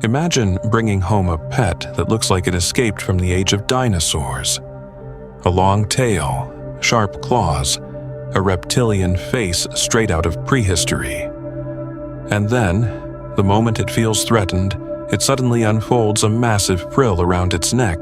Imagine bringing home a pet that looks like it escaped from the age of dinosaurs. A long tail, sharp claws, a reptilian face straight out of prehistory. And then, the moment it feels threatened, it suddenly unfolds a massive frill around its neck,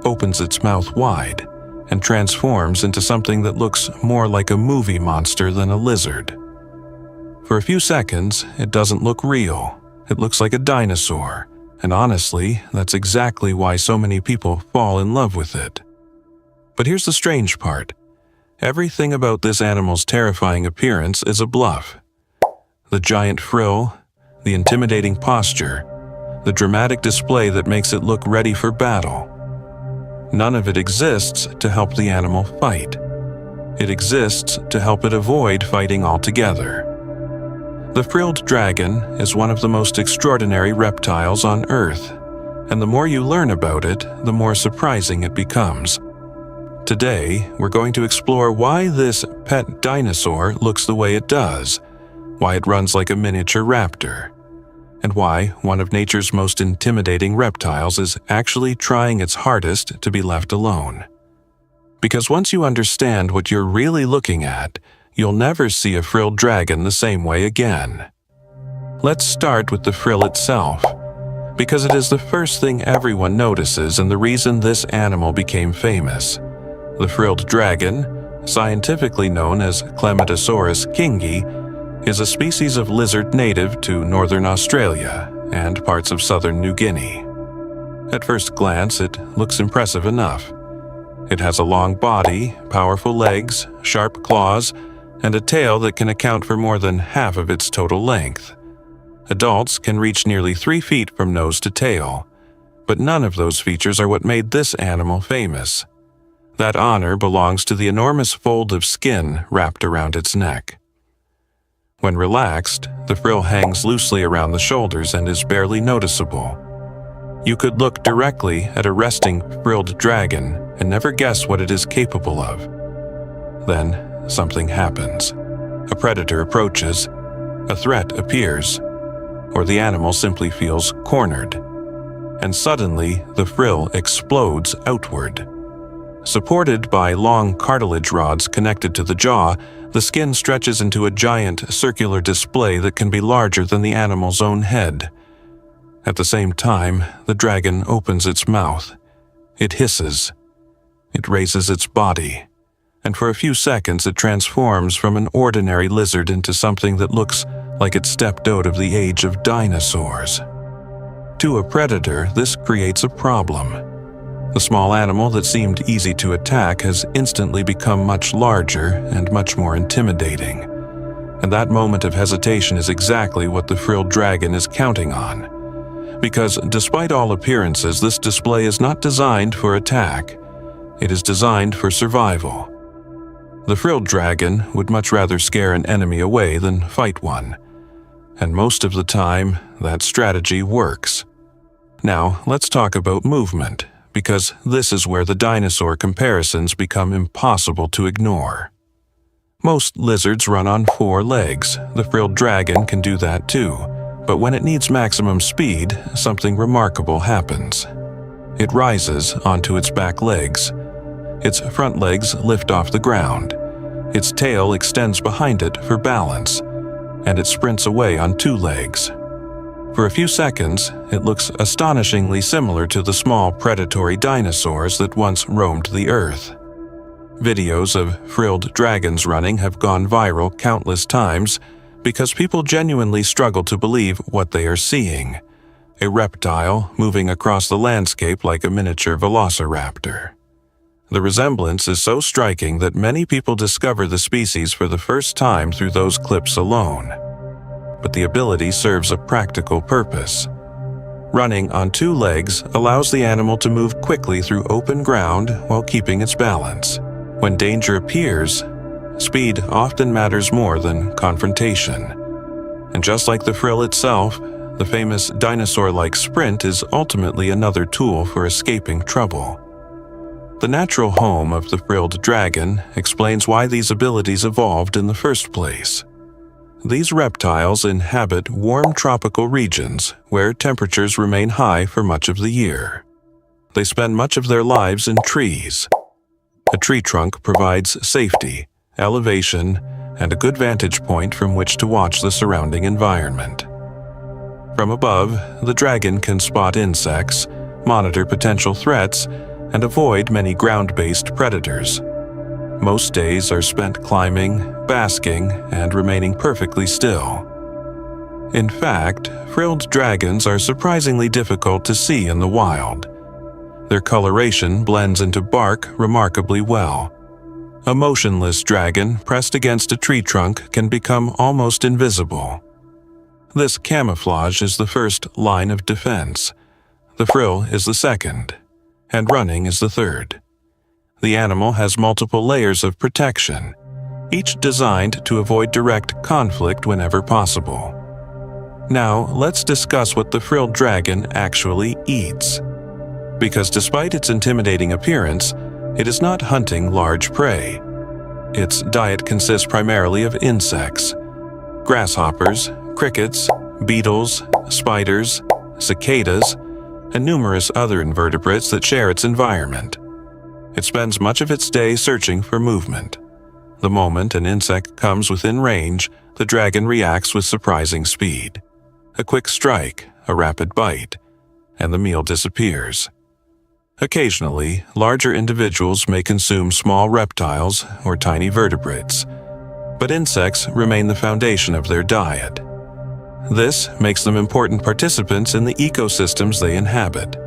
opens its mouth wide, and transforms into something that looks more like a movie monster than a lizard. For a few seconds, it doesn't look real. It looks like a dinosaur, and honestly, that's exactly why so many people fall in love with it. But here's the strange part. Everything about this animal's terrifying appearance is a bluff. The giant frill, the intimidating posture, the dramatic display that makes it look ready for battle. None of it exists to help the animal fight. It exists to help it avoid fighting altogether. The frilled dragon is one of the most extraordinary reptiles on Earth, and the more you learn about it, the more surprising it becomes. Today, we're going to explore why this pet dinosaur looks the way it does, why it runs like a miniature raptor, and why one of nature's most intimidating reptiles is actually trying its hardest to be left alone. Because once you understand what you're really looking at, you'll never see a frilled dragon the same way again. Let's start with the frill itself, because it is the first thing everyone notices and the reason this animal became famous. The frilled dragon, scientifically known as Clematosaurus kingi, is a species of lizard native to northern Australia and parts of southern New Guinea. At first glance, it looks impressive enough. It has a long body, powerful legs, sharp claws, and a tail that can account for more than half of its total length. Adults can reach nearly 3 feet from nose to tail, but none of those features are what made this animal famous. That honor belongs to the enormous fold of skin wrapped around its neck. When relaxed, the frill hangs loosely around the shoulders and is barely noticeable. You could look directly at a resting frilled dragon and never guess what it is capable of. Then, something happens. A predator approaches, a threat appears, or the animal simply feels cornered. And suddenly, the frill explodes outward. Supported by long cartilage rods connected to the jaw, the skin stretches into a giant circular display that can be larger than the animal's own head. At the same time, the dragon opens its mouth. It hisses. It raises its body. And for a few seconds it transforms from an ordinary lizard into something that looks like it stepped out of the age of dinosaurs. To a predator, this creates a problem. The small animal that seemed easy to attack has instantly become much larger and much more intimidating. And that moment of hesitation is exactly what the frilled dragon is counting on. Because despite all appearances, this display is not designed for attack. It is designed for survival. The frilled dragon would much rather scare an enemy away than fight one. And most of the time, that strategy works. Now, let's talk about movement, because this is where the dinosaur comparisons become impossible to ignore. Most lizards run on 4 legs. The frilled dragon can do that too. But when it needs maximum speed, something remarkable happens. It rises onto its back legs. Its front legs lift off the ground. Its tail extends behind it for balance, and it sprints away on 2 legs. For a few seconds, it looks astonishingly similar to the small predatory dinosaurs that once roamed the earth. Videos of frilled dragons running have gone viral countless times because people genuinely struggle to believe what they are seeing. A reptile moving across the landscape like a miniature velociraptor. The resemblance is so striking that many people discover the species for the first time through those clips alone. But the ability serves a practical purpose. Running on 2 legs allows the animal to move quickly through open ground while keeping its balance. When danger appears, speed often matters more than confrontation. And just like the frill itself, the famous dinosaur-like sprint is ultimately another tool for escaping trouble. The natural home of the frilled dragon explains why these abilities evolved in the first place. These reptiles inhabit warm tropical regions where temperatures remain high for much of the year. They spend much of their lives in trees. A tree trunk provides safety, elevation, and a good vantage point from which to watch the surrounding environment. From above, the dragon can spot insects, monitor potential threats, and avoid many ground-based predators. Most days are spent climbing, basking, and remaining perfectly still. In fact, frilled dragons are surprisingly difficult to see in the wild. Their coloration blends into bark remarkably well. A motionless dragon pressed against a tree trunk can become almost invisible. This camouflage is the first line of defense. The frill is the second, and running is the third. The animal has multiple layers of protection, each designed to avoid direct conflict whenever possible. Now, let's discuss what the frilled dragon actually eats. Because despite its intimidating appearance, it is not hunting large prey. Its diet consists primarily of insects, grasshoppers, crickets, beetles, spiders, cicadas, and numerous other invertebrates that share its environment. It spends much of its day searching for movement. The moment an insect comes within range, the dragon reacts with surprising speed. A quick strike, a rapid bite, and the meal disappears. Occasionally, larger individuals may consume small reptiles or tiny vertebrates, but insects remain the foundation of their diet. This makes them important participants in the ecosystems they inhabit.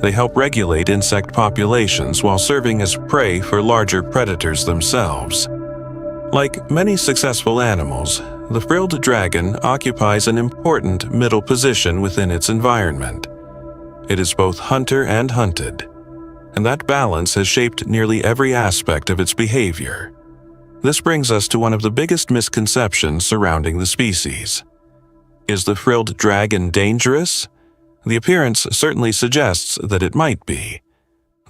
They help regulate insect populations while serving as prey for larger predators themselves. Like many successful animals, the frilled dragon occupies an important middle position within its environment. It is both hunter and hunted, and that balance has shaped nearly every aspect of its behavior. This brings us to one of the biggest misconceptions surrounding the species. Is the frilled dragon dangerous? The appearance certainly suggests that it might be.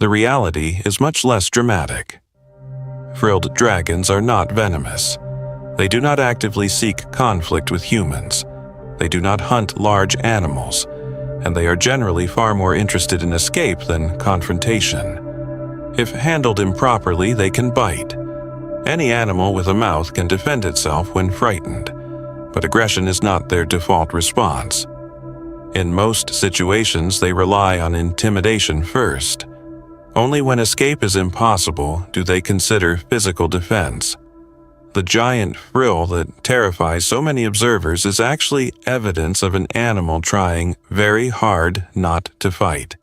The reality is much less dramatic. Frilled dragons are not venomous. They do not actively seek conflict with humans. They do not hunt large animals, and they are generally far more interested in escape than confrontation. If handled improperly, they can bite. Any animal with a mouth can defend itself when frightened, but aggression is not their default response. In most situations, they rely on intimidation first. Only when escape is impossible do they consider physical defense. The giant frill that terrifies so many observers is actually evidence of an animal trying very hard not to fight.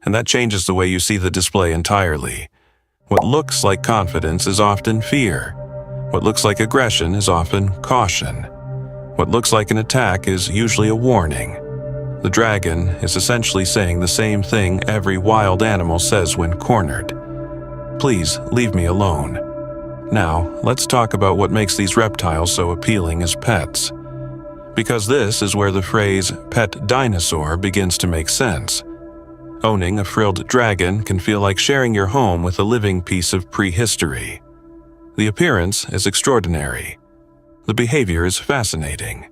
And that changes the way you see the display entirely. What looks like confidence is often fear. What looks like aggression is often caution. What looks like an attack is usually a warning. The dragon is essentially saying the same thing every wild animal says when cornered. Please leave me alone. Now, let's talk about what makes these reptiles so appealing as pets. Because this is where the phrase pet dinosaur begins to make sense. Owning a frilled dragon can feel like sharing your home with a living piece of prehistory. The appearance is extraordinary. The behavior is fascinating.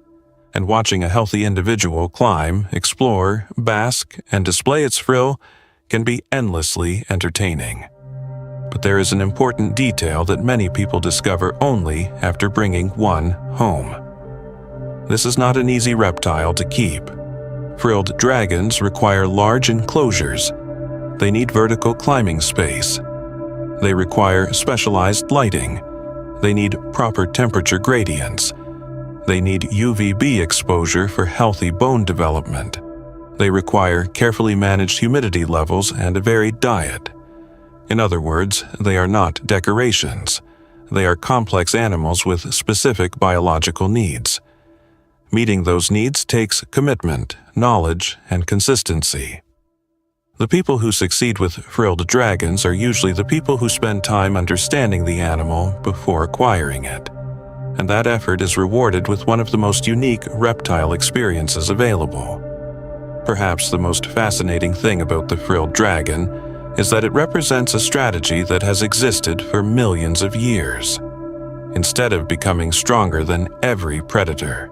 And watching a healthy individual climb, explore, bask, and display its frill can be endlessly entertaining. But there is an important detail that many people discover only after bringing one home. This is not an easy reptile to keep. Frilled dragons require large enclosures. They need vertical climbing space. They require specialized lighting. They need proper temperature gradients. They need UVB exposure for healthy bone development. They require carefully managed humidity levels and a varied diet. In other words, they are not decorations. They are complex animals with specific biological needs. Meeting those needs takes commitment, knowledge, and consistency. The people who succeed with frilled dragons are usually the people who spend time understanding the animal before acquiring it. And that effort is rewarded with one of the most unique reptile experiences available. Perhaps the most fascinating thing about the frilled dragon is that it represents a strategy that has existed for millions of years. instead of becoming stronger than every predator.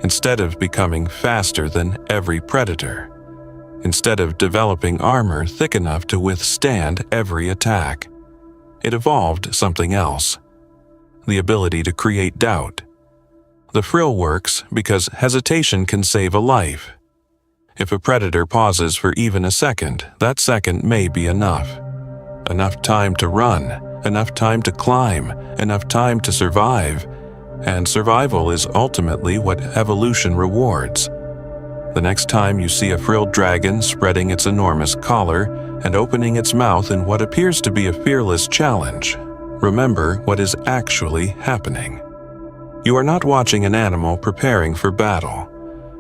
Instead of becoming faster than every predator. Instead of developing armor thick enough to withstand every attack. It evolved something else. The ability to create doubt. The frill works because hesitation can save a life. If a predator pauses for even a second, that second may be enough. Enough time to run, enough time to climb, enough time to survive. And survival is ultimately what evolution rewards. The next time you see a frilled dragon spreading its enormous collar and opening its mouth in what appears to be a fearless challenge, remember what is actually happening. You are not watching an animal preparing for battle.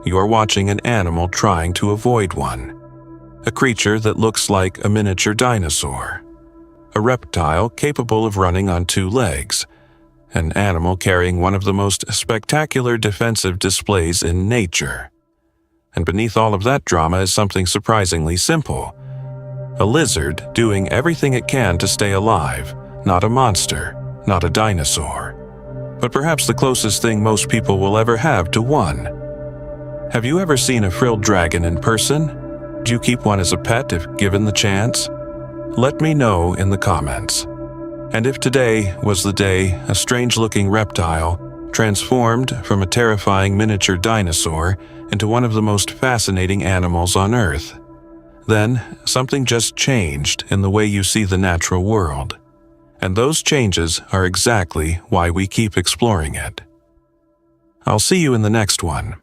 You are watching an animal trying to avoid one. A creature that looks like a miniature dinosaur. A reptile capable of running on 2 legs. An animal carrying one of the most spectacular defensive displays in nature. And beneath all of that drama is something surprisingly simple. A lizard doing everything it can to stay alive, not a monster, not a dinosaur. But perhaps the closest thing most people will ever have to one. Have you ever seen a frilled dragon in person? Do you keep one as a pet if given the chance? Let me know in the comments. And if today was the day a strange-looking reptile transformed from a terrifying miniature dinosaur into one of the most fascinating animals on Earth, then something just changed in the way you see the natural world. And those changes are exactly why we keep exploring it. I'll see you in the next one.